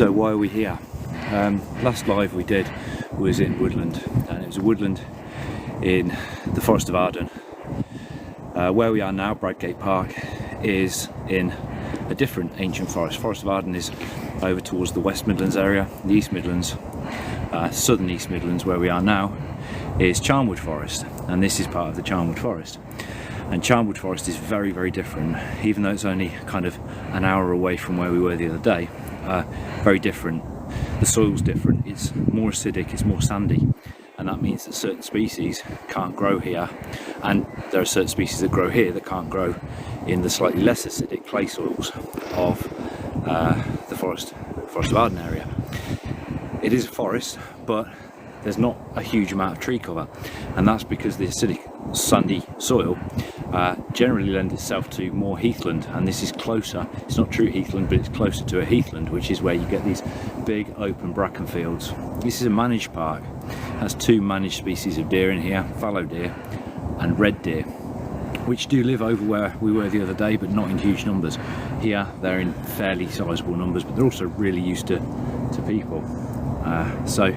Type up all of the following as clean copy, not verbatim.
So why are we here? Last live we did was in woodland, and it was a woodland in the Forest of Arden. Where we are now, Bradgate Park, is in a different ancient forest. Forest of Arden is over towards the West Midlands area. The East Midlands, southern East Midlands, where we are now, is Charnwood Forest, and this is part of the Charnwood Forest. And Charnwood Forest is very, very different, even though it's only kind of an hour away from where we were the other day. Very different. The soil's different, it's more acidic, it's more sandy, and that means that certain species can't grow here, and there are certain species that grow here that can't grow in the slightly less acidic clay soils of the Forest of Arden area. It is a forest, but there's not a huge amount of tree cover, and that's because the acidic sandy soil generally lends itself to more heathland, and this is closer. It's not true heathland, but it's closer to a heathland, which is where you get these big open bracken fields. This is a managed park. It has two managed species of deer in here, fallow deer and red deer, which do live over where we were the other day, but not in huge numbers. Here they're in fairly sizable numbers, but they're also really used to people. So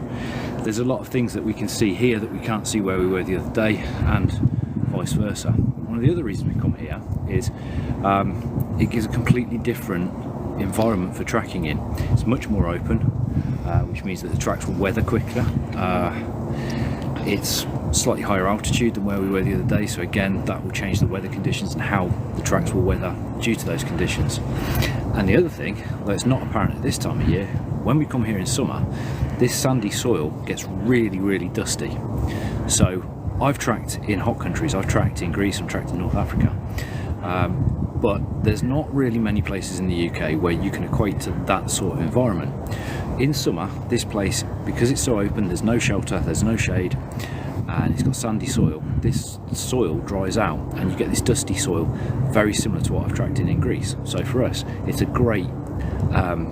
there's a lot of things that we can see here that we can't see where we were the other day, and vice versa. One of the other reasons we come here is it gives a completely different environment for tracking in. It's much more open, which means that the tracks will weather quicker. It's slightly higher altitude than where we were the other day, so again that will change the weather conditions and how the tracks will weather due to those conditions. And the other thing, although it's not apparent at this time of year, when we come here in summer, this sandy soil gets really, really dusty. So I've tracked in hot countries, I've tracked in Greece, I've tracked in North Africa, but there's not really many places in the UK where you can equate to that sort of environment. In summer, this place, because it's so open, there's no shelter, there's no shade, and it's got sandy soil, this soil dries out and you get this dusty soil, very similar to what I've tracked in Greece. So for us, it's a great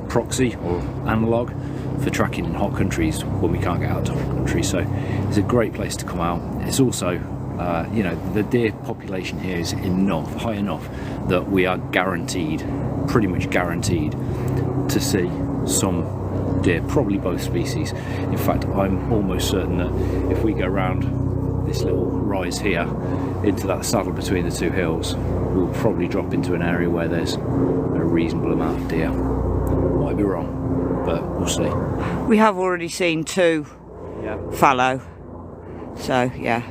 proxy or analogue for tracking in hot countries when we can't get out to hot countries. So it's a great place to come out. It's also, you know, the deer population here is high enough that we are guaranteed, pretty much guaranteed, to see some deer, probably both species. In fact, I'm almost certain that if we go around this little rise here into that saddle between the two hills, we'll probably drop into an area where there's a reasonable amount of deer. Might be wrong, but we'll see. We have already seen two fallow, so yeah.